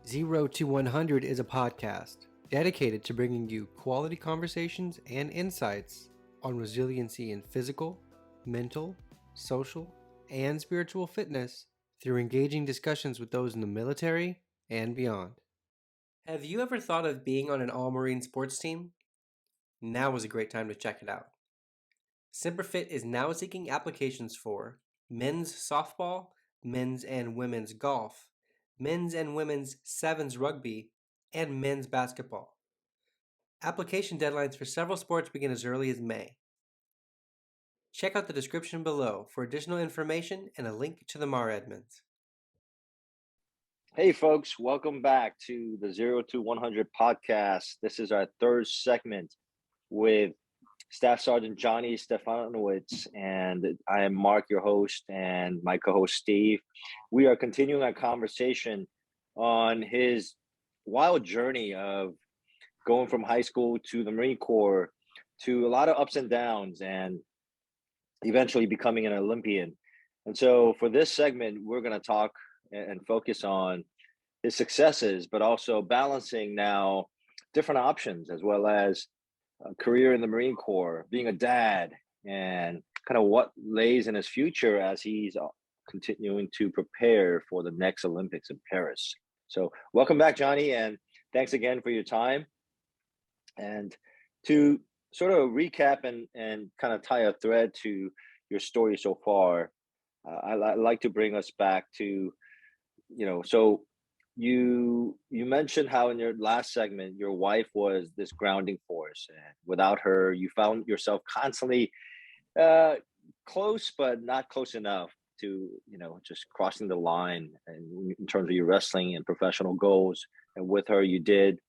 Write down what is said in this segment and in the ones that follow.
0 to 100 is a podcast dedicated to bringing you quality conversations and insights on resiliency in physical, mental, social, and spiritual fitness through engaging discussions with those in the military and beyond. Have you ever thought of being on an all-marine sports team? Now is a great time to check it out. Simperfit is now seeking applications for men's softball, men's and women's golf, men's and women's sevens rugby, and men's basketball. Application deadlines for several sports begin as early as May. Check out the description below for additional information and a link to the Mar Edmonds. Hey folks, welcome back to the 0 to 100 podcast. This is our third segment with Staff Sergeant Johnny Stefanowicz, and I am Mark, your host, and my co-host Steve. We are continuing our conversation on his wild journey of going from high school to the Marine Corps, to a lot of ups and downs, and eventually becoming an Olympian. And so for this segment, we're going to talk and focus on his successes, but also balancing now different options, as well as a career in the Marine Corps, being a dad, and kind of what lays in his future as he's continuing to prepare for the next Olympics in Paris. So welcome back, Johnny, and thanks again for your time. And to sort of recap and kind of tie a thread to your story so far, I'd like to bring us back to, so you mentioned how in your last segment, your wife was this grounding force, and without her, you found yourself constantly close, but not close enough to, just crossing the line in terms of your wrestling and professional goals. And with her, you did.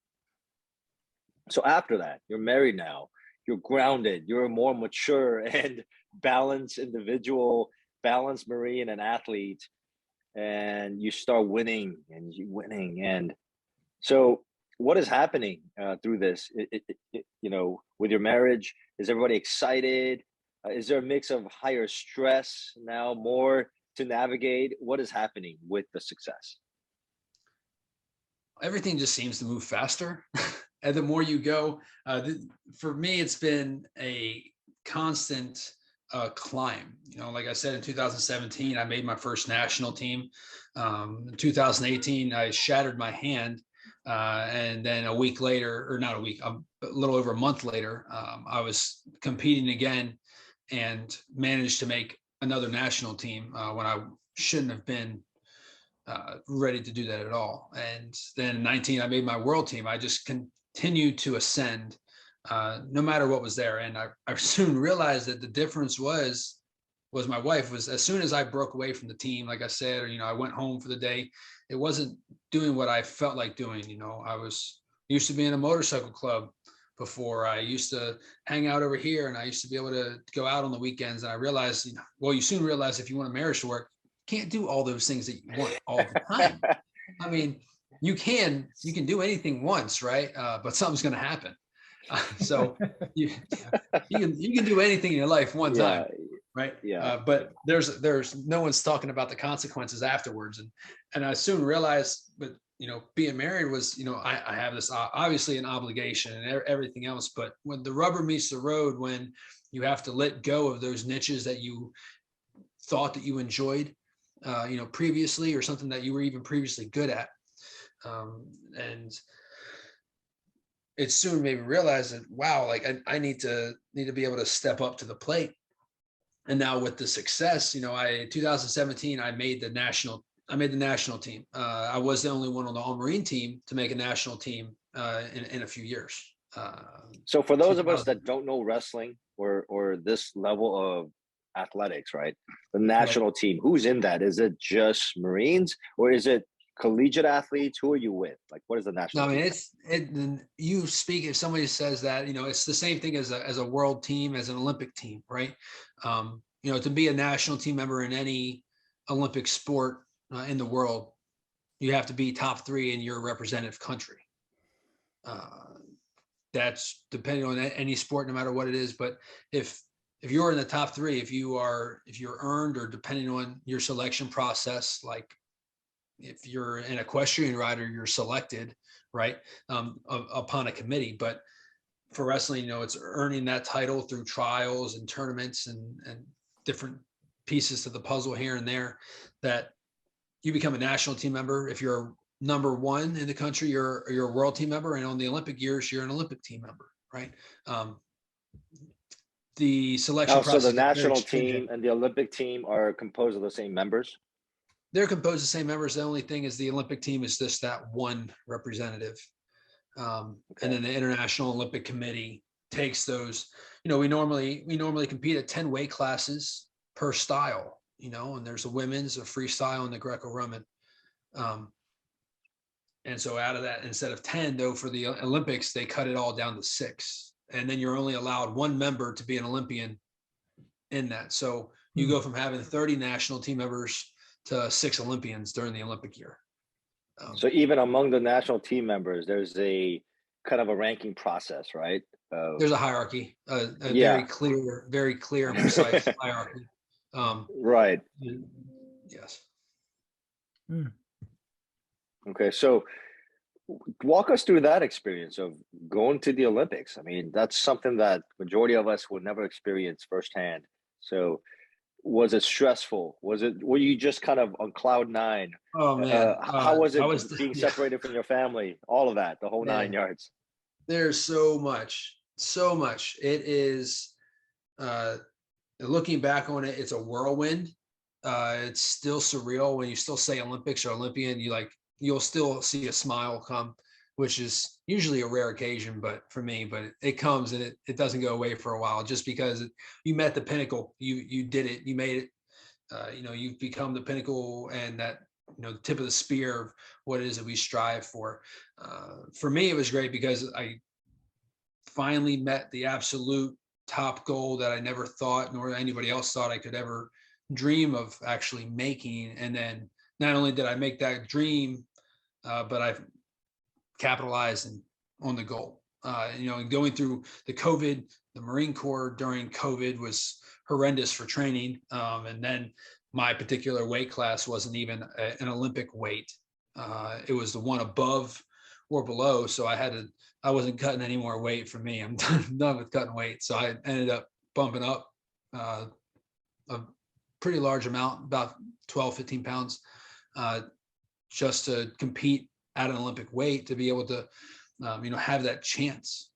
So after that, you're married now, you're grounded, you're a more mature and balanced individual, balanced Marine and athlete, and you start winning. And so what is happening through this, with your marriage? Is everybody excited? Is there a mix of higher stress now, more to navigate? What is happening with the success? Everything just seems to move faster. And the more you go, for me, it's been a constant climb. Like I said, in 2017, I made my first national team. In 2018, I shattered my hand. And then a week later, or not a week, a little over a month later, I was competing again and managed to make another national team when I shouldn't have been ready to do that at all. And then in 19, I made my world team. I just continued to ascend no matter what was there. And I soon realized that the difference was my wife. Was as soon as I broke away from the team, like I said, or, I went home for the day, it wasn't doing what I felt like doing. I was used to be in a motorcycle club before. I used to hang out over here, and I used to be able to go out on the weekends. And I realized, you soon realize if you want a marriage to work, you can't do all those things that you want all the time. I mean, you can do anything once, right? But something's going to happen. So you can do anything in your life one time, right? Yeah. But there's no one's talking about the consequences afterwards. And I soon realized, but being married was, I have this obviously an obligation and everything else. But when the rubber meets the road, when you have to let go of those niches that you thought that you enjoyed, previously, or something that you were even previously good at, and it soon made me realize that, wow, like I need to be able to step up to the plate. And now with the success, 2017, I made the national team. I was the only one on the all-marine team to make a national team in a few years. So for those of us that don't know wrestling or this level of athletics, right? The national team, who's in that? Is it just Marines, or is it collegiate athletes? Who are you with? Like, what is the national team? You speak, if somebody says that, it's the same thing as a world team, as an Olympic team, right? To be a national team member in any Olympic sport in the world, you have to be top 3 in your representative country. That's depending on any sport, no matter what it is. But if you're in the top 3, if you're earned, or depending on your selection process, like if you're an equestrian rider, you're selected, right, upon a committee. But for wrestling, it's earning that title through trials and tournaments and different pieces to the puzzle here and there, that you become a national team member. If you're number one in the country, you're a world team member, and on the Olympic years, you're an Olympic team member, right? The selection process. So the national team and the Olympic team are composed of the same members? They're composed of the same members. The only thing is the Olympic team is just that one representative. And then the International Olympic Committee takes those. We normally compete at 10 weight classes per style, and there's a women's, a freestyle, and the Greco-Roman. And so out of that, instead of 10, though, for the Olympics, they cut it all down to 6. And then you're only allowed one member to be an Olympian in that. So you go from having 30 national team members to 6 Olympians during the Olympic year. So even among the national team members, there's a kind of a ranking process, right? There's a hierarchy, very clear and precise hierarchy. Right. Yes. Okay. So walk us through that experience of going to the Olympics. I mean, that's something that majority of us would never experience firsthand. So was it stressful? Were you just kind of on cloud 9? Oh man. How was it being separated from your family? All of that, the whole 9 yards. There's so much. It is, looking back on it, it's a whirlwind. It's still surreal when you still say Olympics or Olympian, you'll still see a smile come, which is usually a rare occasion, but it comes and it doesn't go away for a while, just because you met the pinnacle, you did it, you made it, you've become the pinnacle, and that, the tip of the spear of what it is that we strive for. For me, it was great because I finally met the absolute top goal that I never thought, nor anybody else thought I could ever dream of actually making. And then not only did I make that dream, but I've capitalized on the goal. And going through the COVID, the Marine Corps during COVID was horrendous for training. And then my particular weight class wasn't even an Olympic weight. It was the one above or below. So I wasn't cutting any more weight for me. I'm done with cutting weight. So I ended up bumping up a pretty large amount, about 12, 15 pounds, just to compete at an Olympic weight, to be able to, have that chance.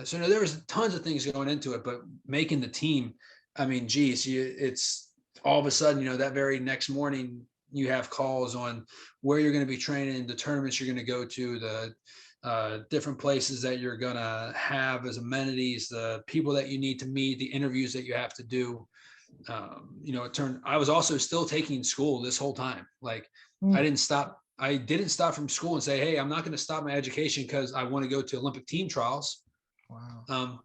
So there was tons of things going into it, but making the team, I mean, geez, it's all of a sudden, that very next morning, you have calls on where you're going to be training, the tournaments you're going to go to, the different places that you're going to have as amenities, the people that you need to meet, the interviews that you have to do. I was also still taking school this whole time. I didn't stop from school and say, hey, I'm not going to stop my education because I want to go to Olympic team trials. Wow.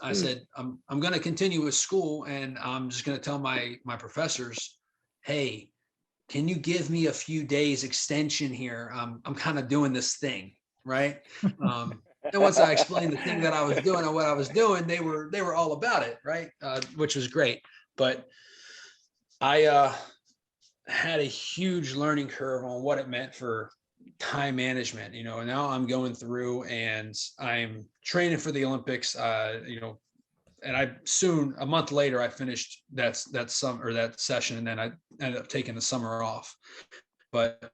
I said, I'm going to continue with school, and I'm just going to tell my professors, hey, can you give me a few days extension here? I'm kind of doing this thing, right? And once I explained the thing that I was doing and what I was doing, they were all about it, right? Which was great. But I had a huge learning curve on what it meant for time management. And now I'm going through and I'm training for the Olympics. And a month later, I finished that session, and then I ended up taking the summer off. But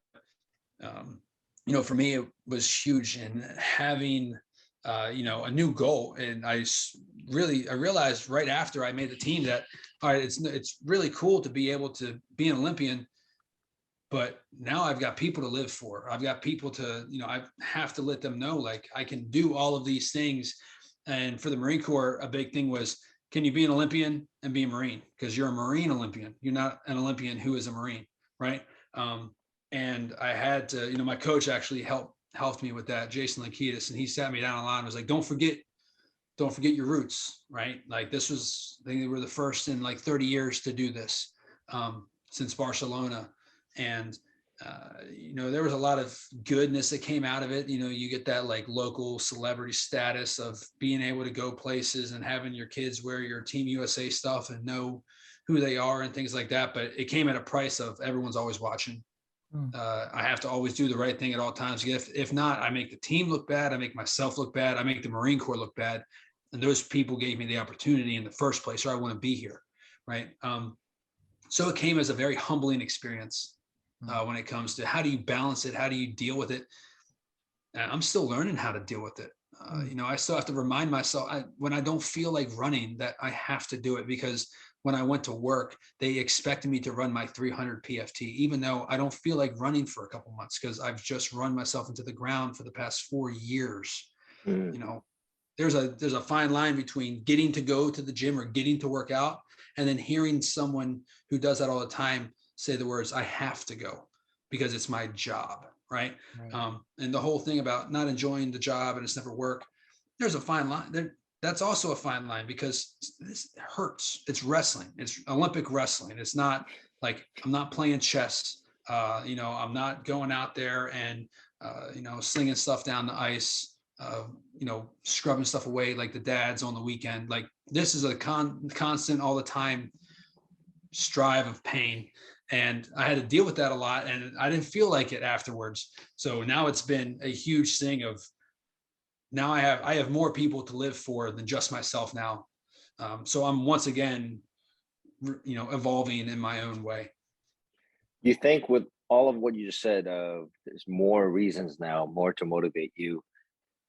for me, it was huge, and having a new goal. And I realized right after I made the team that, all right, it's really cool to be able to be an Olympian, but now I've got people to live for. I've got people to, I have to let them know, I can do all of these things. And for the Marine Corps, a big thing was, can you be an Olympian and be a Marine? Because you're a Marine Olympian. You're not an Olympian who is a Marine, right? And I had to, my coach actually helped me with that, Jason Lankitis, and he sat me down a lot and was like, don't forget your roots, right? I think they were the first in 30 years to do this, since Barcelona. And there was a lot of goodness that came out of it. You get that local celebrity status of being able to go places and having your kids wear your Team USA stuff and know who they are and things like that. But it came at a price of everyone's always watching. I have to always do the right thing at all times. If not, I make the team look bad. I make myself look bad. I make the Marine Corps look bad. And those people gave me the opportunity in the first place, or I want to be here. Right. So it came as a very humbling experience when it comes to how do you balance it? How do you deal with it? I'm still learning how to deal with it. I still have to remind myself when I don't feel like running that I have to do it, because when I went to work, they expected me to run my 300 PFT, even though I don't feel like running for a couple months because I've just run myself into the ground for the past 4 years. There's a fine line between getting to go to the gym or getting to work out and then hearing someone who does that all the time say the words, I have to go because it's my job. Right. And the whole thing about not enjoying the job and it's never work, there's a fine line there. That's also a fine line because this hurts. It's wrestling. It's Olympic wrestling. It's not like I'm not playing chess. I'm not going out there and, slinging stuff down the ice, scrubbing stuff away like the dads on the weekend. Like this is a constant all the time strive of pain. And I had to deal with that a lot and I didn't feel like it afterwards. So now it's been a huge thing of now I have more people to live for than just myself now. So I'm once again, evolving in my own way. You think with all of what you just said, there's more reasons now, more to motivate you.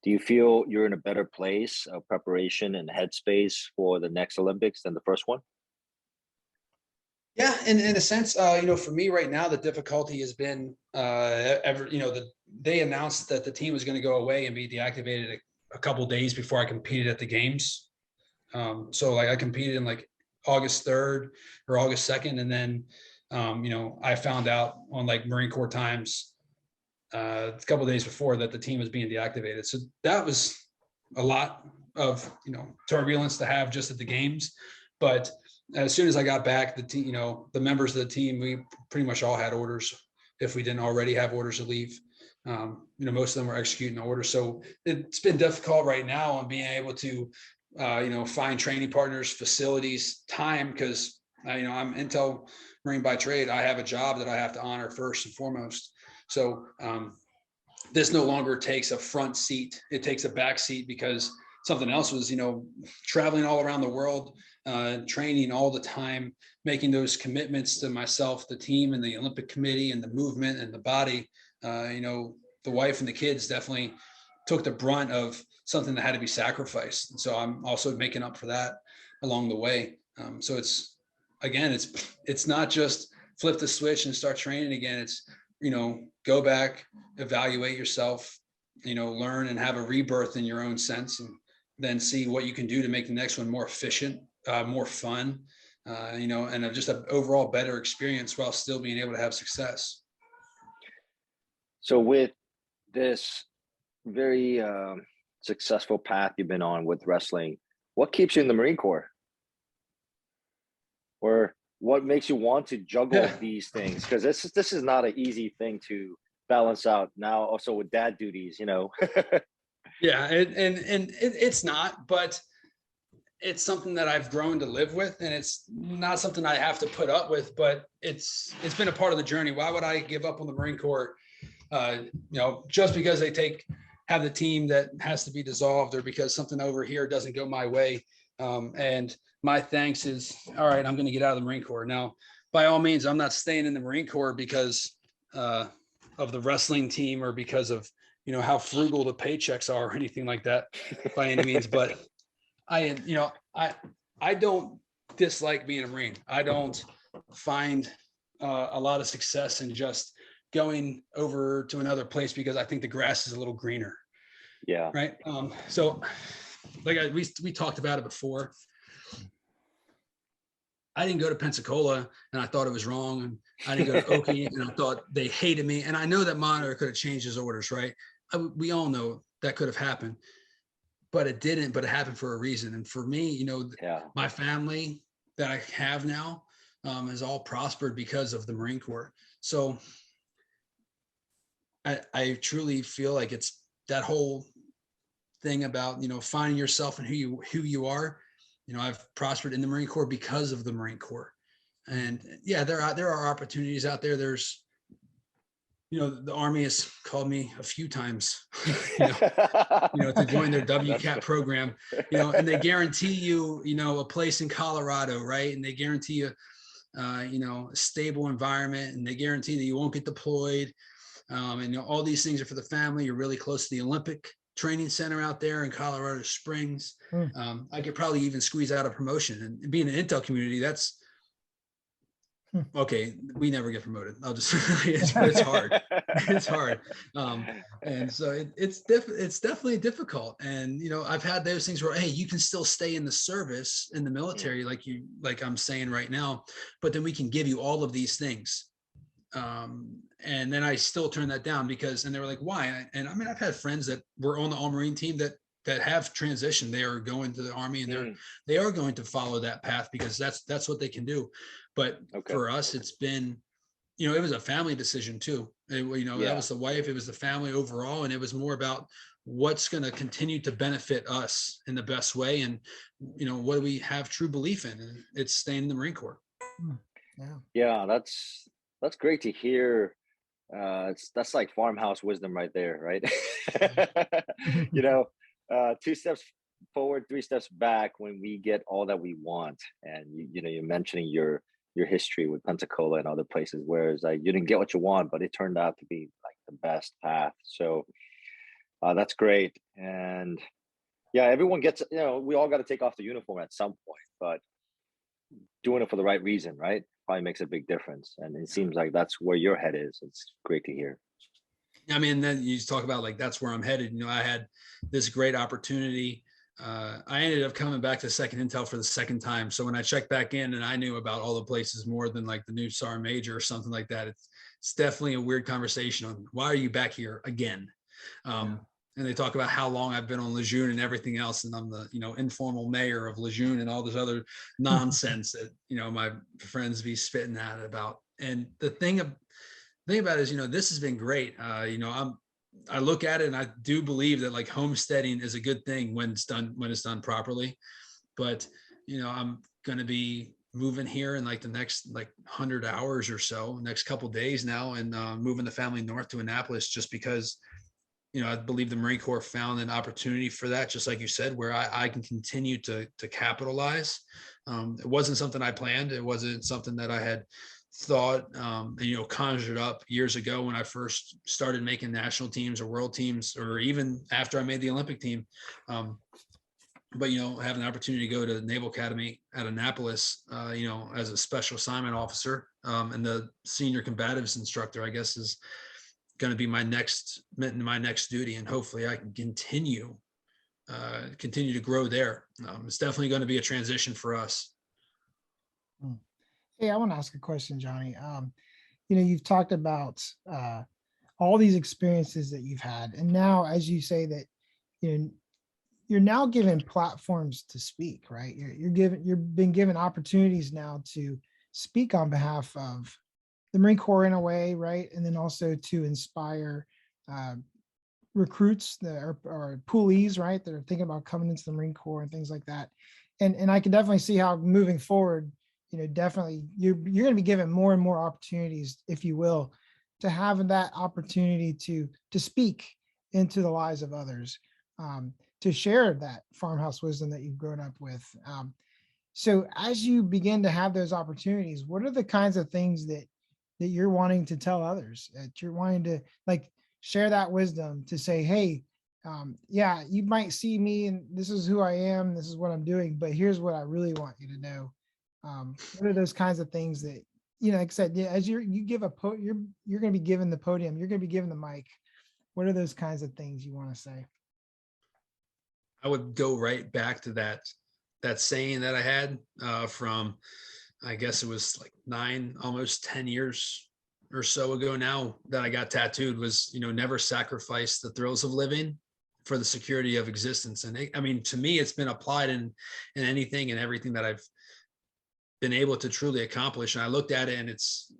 Do you feel you're in a better place of preparation and headspace for the next Olympics than the first one? Yeah, in a sense, for me right now, the difficulty has been they announced that the team was going to go away and be deactivated a couple of days before I competed at the games. So like I competed in like August 3rd or August 2nd, and then I found out on like Marine Corps Times a couple of days before that the team was being deactivated. So that was a lot of turbulence to have just at the games, but as soon as I got back, the team, the members of the team, we pretty much all had orders if we didn't already have orders to leave. Most of them were executing orders. So it's been difficult right now on being able to, find training partners, facilities, time, because, I'm Intel Marine by trade. I have a job that I have to honor first and foremost. So this no longer takes a front seat. It takes a back seat because something else was, traveling all around the world, training all the time, making those commitments to myself, the team and the Olympic committee and the movement and the body. The wife and the kids definitely took the brunt of something that had to be sacrificed. And so I'm also making up for that along the way. So it's not just flip the switch and start training again. It's, go back, evaluate yourself, learn and have a rebirth in your own sense, and then see what you can do to make the next one more efficient, more fun, and just an overall better experience while still being able to have success. So with this very successful path you've been on with wrestling, what keeps you in the Marine Corps? Or what makes you want to juggle these things? Because this is not an easy thing to balance out now, also with dad duties, Yeah, and it's not, but it's something that I've grown to live with, and it's not something I have to put up with, but it's been a part of the journey. Why would I give up on the Marine Corps, just because they have the team that has to be dissolved, or because something over here doesn't go my way? And my thanks is, all right, I'm going to get out of the Marine Corps. Now, by all means, I'm not staying in the Marine Corps because of the wrestling team or because of, how frugal the paychecks are or anything like that by any means. But I don't dislike being a Marine. I don't find a lot of success in just going over to another place because I think the grass is a little greener. Yeah. Right. So like we talked about it before. I didn't go to Pensacola and I thought it was wrong. And I didn't go to Okie and I thought they hated me. And I know that Monitor could have changed his orders, right? We all know that could have happened, but it didn't, but it happened for a reason. And for me, my family that I have now has all prospered because of the Marine Corps. So I truly feel like it's that whole thing about, finding yourself and who you are. I've prospered in the Marine Corps because of the Marine Corps. And yeah, there are opportunities out there. There's the Army has called me a few times, to join their WCAP program, and they guarantee you, a place in Colorado, right? And they guarantee you, a stable environment, and they guarantee that you won't get deployed. And all these things are for the family. You're really close to the Olympic training center out there in Colorado Springs. I could probably even squeeze out a promotion. And being an Intel community, that's okay. We never get promoted. I'll just it's hard. It's hard. And so it's definitely difficult. And I've had those things where, hey, you can still stay in the service in the military, like I'm saying right now, but then we can give you all of these things. And then I still turn that down and they were like, why? And I mean, I've had friends that were on the All-Marine team that have transitioned. They are going to the Army, and they are going to follow that path because that's what they can do. But for us, it's been, it was a family decision too. That was the wife, it was the family overall. And it was more about what's going to continue to benefit us in the best way. And, what do we have true belief in? And it's staying in the Marine Corps. Yeah, that's great to hear. That's like farmhouse wisdom right there, right? 2 steps forward, 3 steps back when we get all that we want. And you're mentioning your history with Pensacola and other places, whereas you didn't get what you want, but it turned out to be like the best path. So that's great. And yeah, everyone gets, we all got to take off the uniform at some point, but doing it for the right reason, right? Probably makes a big difference. And it seems like that's where your head is. It's great to hear. I mean, then you talk about like, that's where I'm headed. I had this great opportunity. I ended up coming back to Second Intel for the second time. So when I checked back in and I knew about all the places more than like the new Sergeant Major or something like that, it's definitely a weird conversation on why are you back here again? And they talk about how long I've been on Lejeune and everything else. And I'm the, informal mayor of Lejeune and all this other nonsense that, my friends be spitting at about. And the thing about it is, this has been great. I look at it and I do believe that like homesteading is a good thing when it's done properly. But, I'm going to be moving here in like the next 100 hours or so, next couple of days now, and moving the family north to Annapolis just because, I believe the Marine Corps found an opportunity for that, just like you said, where I can continue to capitalize. It wasn't something I planned. It wasn't something that I had thought, and, conjured up years ago when I first started making national teams or world teams, or even after I made the Olympic team. But, having an opportunity to go to the Naval Academy at Annapolis, as a special assignment officer, and the senior combatives instructor, I guess, is going to be my next duty. And hopefully I can continue to grow there. It's definitely going to be a transition for us. Hey, I want to ask a question, Johnny. You've talked about all these experiences that you've had, and now, as you say that, you're now given platforms to speak, right? You've been given opportunities now to speak on behalf of the Marine Corps in a way, right? And then also to inspire recruits or poolees, right, that are thinking about coming into the Marine Corps and things like that. And I can definitely see how moving forward, definitely you're going to be given more and more opportunities, if you will, to have that opportunity to speak into the lives of others, to share that farmhouse wisdom that you've grown up with. So as you begin to have those opportunities, what are the kinds of things that you're wanting to tell others, that you're wanting to share that wisdom, to say, hey, yeah, you might see me and this is who I am, this is what I'm doing, but here's what I really want you to know. What are those kinds of things that, like I said, yeah, as you're going to be given the podium, you're going to be given the mic. What are those kinds of things you want to say? I would go right back to that saying that I had from, I guess it was like 9, almost 10 years or so ago now, that I got tattooed, was, never sacrifice the thrills of living for the security of existence. And to me, it's been applied in anything and everything that I've been able to truly accomplish. And I looked at it and it's,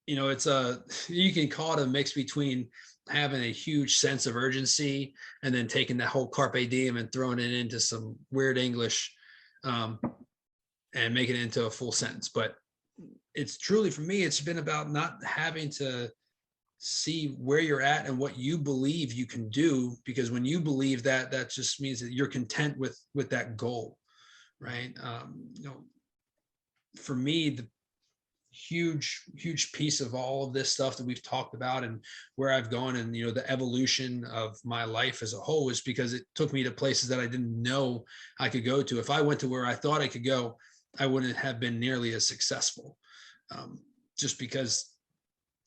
you can call it a mix between having a huge sense of urgency and then taking that whole carpe diem and throwing it into some weird English, and making it into a full sentence. But it's truly, for me, it's been about not having to see where you're at and what you believe you can do, because when you believe that, that just means that you're content with that goal, right? For me, the huge piece of all of this stuff that we've talked about and where I've gone, and the evolution of my life as a whole, is because it took me to places that I didn't know I could go to. If I went to where I thought I could go, I wouldn't have been nearly as successful, just because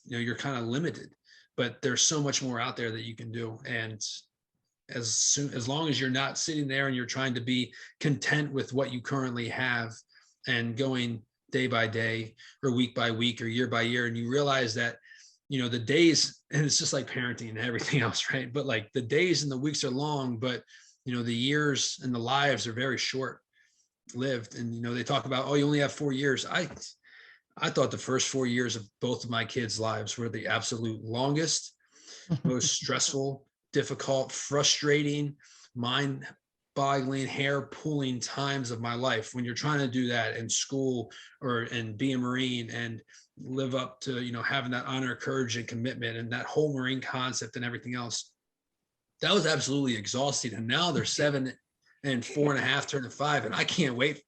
you're kind of limited. But there's so much more out there that you can do, and as long as you're not sitting there and you're trying to be content with what you currently have and going day by day or week by week or year by year, and you realize that the days, and it's just like parenting and everything else, right? But like the days and the weeks are long, but the years and the lives are very short lived. And they talk about, oh, you only have 4 years. I thought the first 4 years of both of my kids' lives were the absolute longest, most stressful, difficult, frustrating, mind-boggling, hair-pulling times of my life. When you're trying to do that in school and be a Marine and live up to having that honor, courage, and commitment, and that whole Marine concept and everything else, that was absolutely exhausting. And now they're 7 and 4.5, turning 5, and I can't wait.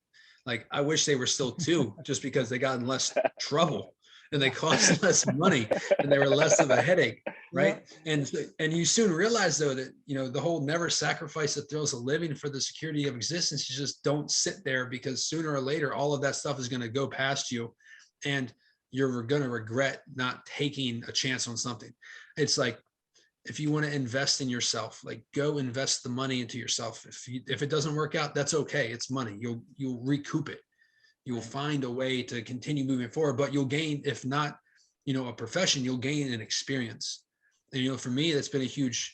Like, I wish they were still 2, just because they got in less trouble and they cost less money and they were less of a headache, right? Yeah. And you soon realize, though, that the whole never sacrifice the thrills of living for the security of existence. You just don't sit there, because sooner or later all of that stuff is going to go past you, and you're going to regret not taking a chance on something. It's like, if you want to invest in yourself, like, go invest the money into yourself. If it doesn't work out, that's okay. It's money. You'll recoup it. You'll find a way to continue moving forward, but you'll gain, if not, a profession, you'll gain an experience. And, for me, that's been a huge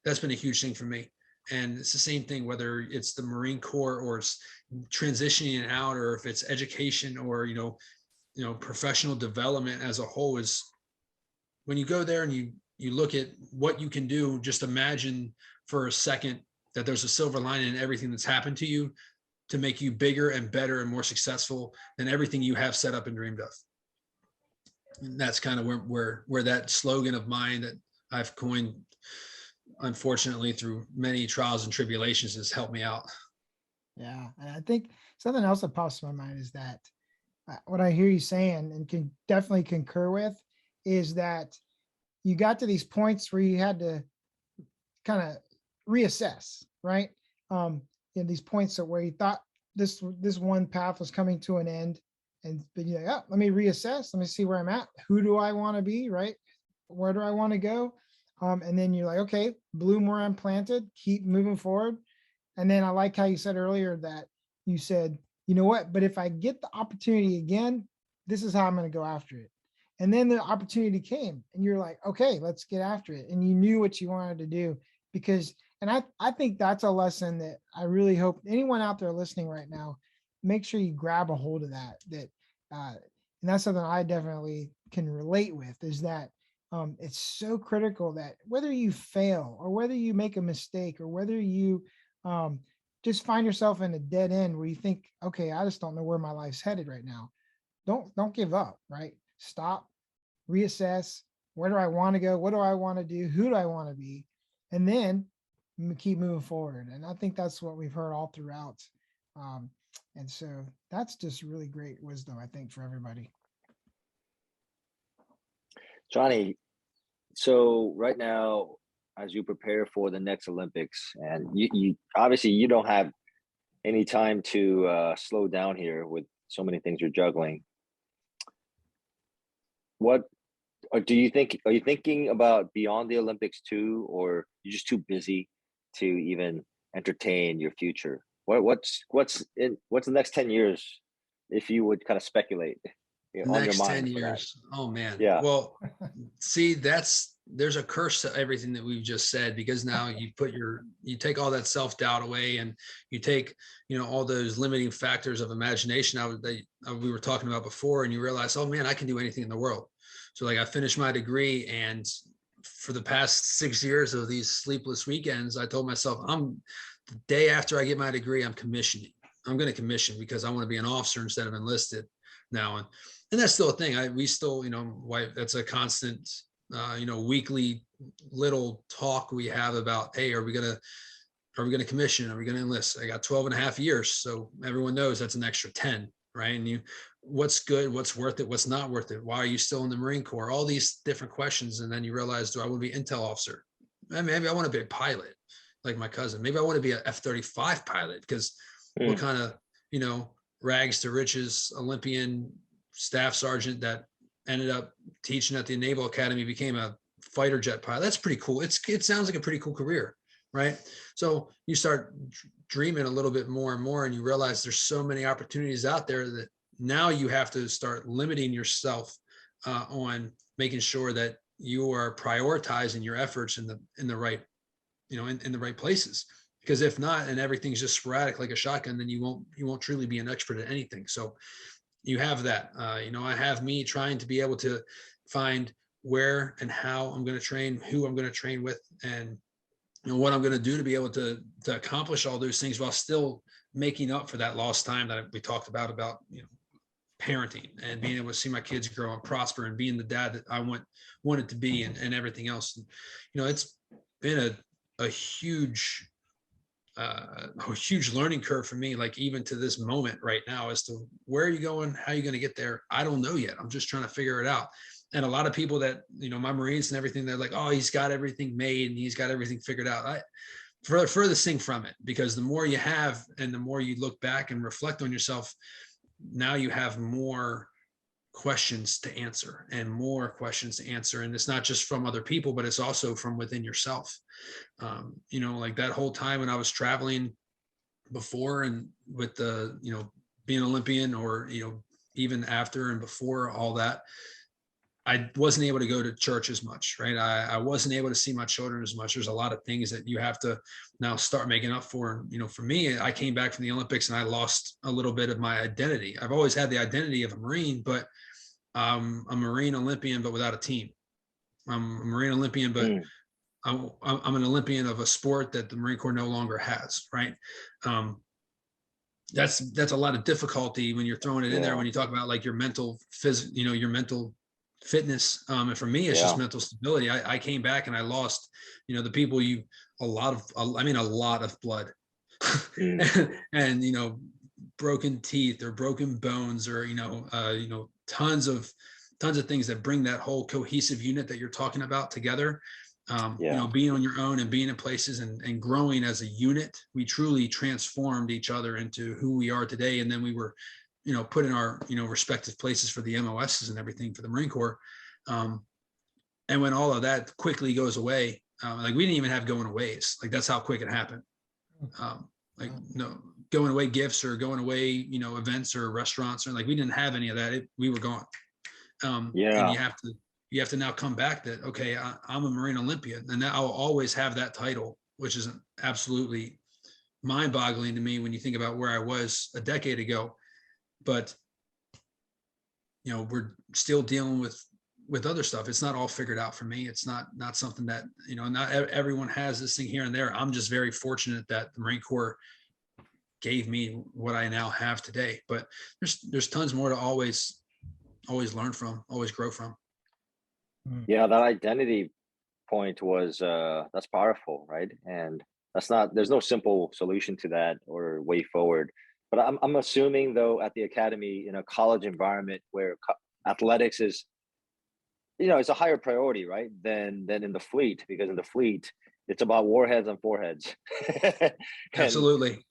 thing for me. And it's the same thing, whether it's the Marine Corps or it's transitioning out, or if it's education or, professional development as a whole, is when you go there and you look at what you can do, just imagine for a second that there's a silver lining in everything that's happened to you to make you bigger and better and more successful than everything you have set up and dreamed of. And that's kind of where that slogan of mine that I've coined, unfortunately, through many trials and tribulations, has helped me out. Yeah. And I think something else that pops to my mind is that what I hear you saying, and can definitely concur with, is that you got to these points where you had to kind of reassess, right? In these points where you thought this one path was coming to an end, and you're like, oh, let me reassess. Let me see where I'm at. Who do I want to be, right? Where do I want to go? And then you're like, okay, bloom where I'm planted, keep moving forward. And then I like how you said earlier that you said, you know what, but if I get the opportunity again, this is how I'm going to go after it. And then the opportunity came and you're like, okay, let's get after it. And you knew what you wanted to do, because, and I think that's a lesson that I really hope anyone out there listening right now, make sure you grab a hold of that, and that's something I definitely can relate with, is that it's so critical that whether you fail or whether you make a mistake or whether you just find yourself in a dead end where you think, okay, I just don't know where my life's headed right now. Don't give up, right? Stop, reassess. Where do I want to go? What do I want to do? Who do I want to be? And then keep moving forward. And I think that's what we've heard all throughout. And so that's just really great wisdom, I think, for everybody. Johnny, so right now, as you prepare for the next Olympics, and you obviously you don't have any time to slow down here with so many things you're juggling. What do you think? Are you thinking about beyond the Olympics too, or you're just too busy to even entertain your future? What's the next 10 years, if you would kind of speculate? On Next your mind 10 years. Oh man. Yeah. Well, see, there's a curse to everything that we've just said, because now you take all that self-doubt away, and you take, all those limiting factors of imagination we were talking about before, and you realize, oh man, I can do anything in the world. So like, I finished my degree, and for the past 6 years of these sleepless weekends, I told myself, the day after I get my degree, I'm commissioning. I'm going to commission, because I want to be an officer instead of enlisted now. And that's still a thing. We still, that's a constant weekly little talk we have about, hey, are we going to commission? Are we going to enlist? I got 12 and a half years. So everyone knows that's an extra 10, right? And what's good, what's worth it, what's not worth it? Why are you still in the Marine Corps? All these different questions. And then you realize, do I want to be an intel officer? Maybe I want to be a pilot like my cousin. Maybe I want to be an F-35 pilot because what kind of, rags to riches Olympian staff sergeant that ended up teaching at the Naval Academy became a fighter jet pilot. That's pretty cool. It sounds like a pretty cool career, right? So you start dreaming a little bit more and more, and you realize there's so many opportunities out there that now you have to start limiting yourself on making sure that you are prioritizing your efforts in the right, in the right places. Because if not, and everything's just sporadic like a shotgun, then you won't truly be an expert at anything. So you have that. I have me trying to be able to find where and how I'm going to train, who I'm going to train with, and what I'm going to do to be able to accomplish all those things while still making up for that lost time that we talked about parenting and being able to see my kids grow and prosper and being the dad that I wanted to be and everything else. And, it's been a huge learning curve for me, like even to this moment right now, as to where are you going, how are you going to get there? I don't know yet. I'm just trying to figure it out. And a lot of people that, my Marines and everything, they're like, oh, he's got everything made and he's got everything figured out. Furthest thing from it, because the more you have and the more you look back and reflect on yourself, now you have more questions to answer and more questions to answer. And it's not just from other people, but it's also from within yourself. Like that whole time when I was traveling before and with the, being an Olympian or, even after and before all that, I wasn't able to go to church as much, right? I wasn't able to see my children as much. There's a lot of things that you have to now start making up for. And, for me, I came back from the Olympics and I lost a little bit of my identity. I've always had the identity of a Marine, but I'm a Marine Olympian, but without a team. I'm a Marine Olympian, but I'm an Olympian of a sport that the Marine Corps no longer has, right? That's a lot of difficulty when you're throwing it in there, when you talk about like your mental your mental fitness. And for me, it's just mental stability. I came back and I lost, the people a lot of blood and, broken teeth or broken bones or, tons of things that bring that whole cohesive unit that you're talking about together. Being on your own and being in places and growing as a unit, we truly transformed each other into who we are today. And then we were, put in our, respective places for the MOSs and everything for the Marine Corps. And when all of that quickly goes away, like we didn't even have going aways. Like that's how quick it happened. Going away gifts or going away, events or restaurants, or like we didn't have any of that. We were gone. And you have to now come back that, okay, I'm a Marine Olympian, and I'll always have that title, which is absolutely mind-boggling to me when you think about where I was a decade ago. But, we're still dealing with other stuff. It's not all figured out for me. It's not something that, not everyone has this thing here and there. I'm just very fortunate that the Marine Corps gave me what I now have today. But there's tons more to always learn from, always grow from. Yeah, that identity point was that's powerful, right? And there's no simple solution to that or way forward. But I'm assuming though at the academy, in a college environment where athletics is, it's a higher priority, right? Than in the fleet, because in the fleet it's about warheads and foreheads. Absolutely.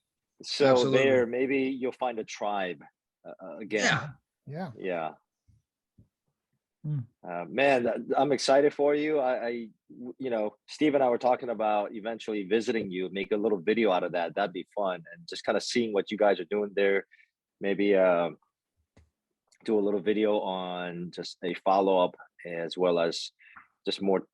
So Absolutely. there, maybe you'll find a tribe again. Yeah. Man, I'm excited for you. I Steve and I were talking about eventually visiting you, make a little video out of that. That'd be fun, and just kind of seeing what you guys are doing there. Maybe do a little video on just a follow-up, as well as just more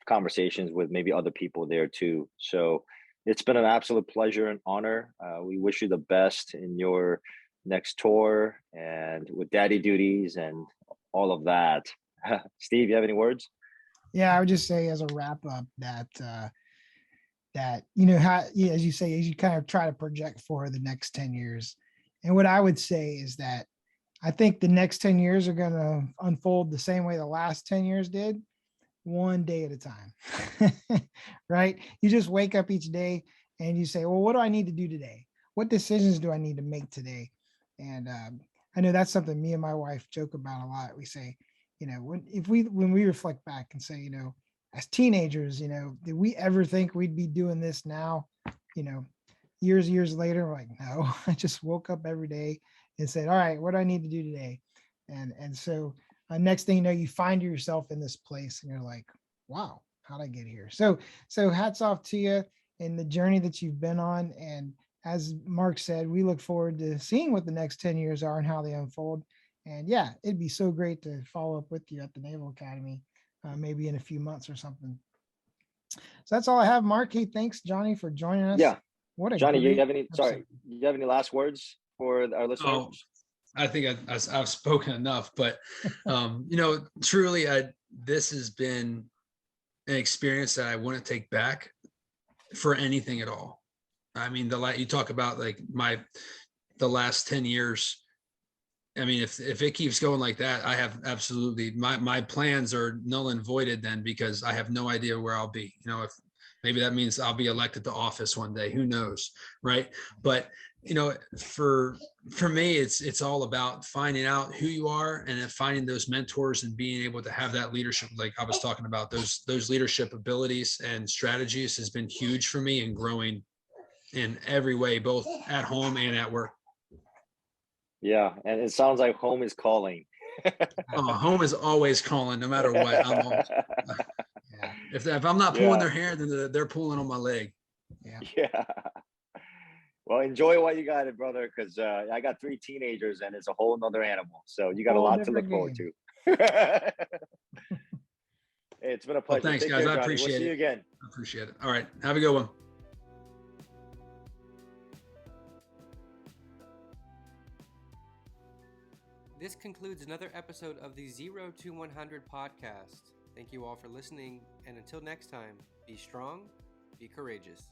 conversations with maybe other people there too. So it's been an absolute pleasure and honor. We wish you the best in your next tour and with daddy duties and all of that. Steve, you have any words? Yeah, I would just say as a wrap up that how, as you say, as you kind of try to project for the next 10 years. And what I would say is that I think the next 10 years are going to unfold the same way the last 10 years did. one day at a time, right? You just wake up each day and you say, well, what do I need to do today? What decisions do I need to make today? And I know that's something me and my wife joke about a lot. We say, when we reflect back and say, as teenagers, did we ever think we'd be doing this now? Years later, we're like, no, I just woke up every day and said, all right, what do I need to do today? And so next thing you know, you find yourself in this place and you're like, wow, how'd I get here? So hats off to you and the journey that you've been on. And as Mark said, we look forward to seeing what the next 10 years are and how they unfold. And yeah, it'd be so great to follow up with you at the Naval Academy, maybe in a few months or something. So that's all I have, Mark. Hey, thanks, Johnny, for joining us. Yeah. What a Johnny, you great have any, episode. you have any last words for our listeners? Oh, I think I've spoken enough, but truly, this has been an experience that I wouldn't take back for anything at all. I mean, you talk about like the last 10 years. I mean, if it keeps going like that, I have absolutely my plans are null and voided then, because I have no idea where I'll be. If maybe that means I'll be elected to office one day, who knows, right? But for me, it's all about finding out who you are and then finding those mentors and being able to have that leadership. Like I was talking about, those leadership abilities and strategies has been huge for me in growing in every way, both at home and at work. Yeah, and it sounds like home is calling. Home is always calling, no matter what. If I'm not pulling their hair, then they're pulling on my leg. Yeah. Well, enjoy while you got it, brother, because I got 3 teenagers and it's a whole nother animal. So you got a lot to look forward to. It's been a pleasure. Well, thanks, Take guys. care, I Johnny. appreciate We'll it. see you again. I appreciate it. All right. Have a good one. This concludes another episode of the 0 to 100 podcast. Thank you all for listening, and until next time, be strong, be courageous.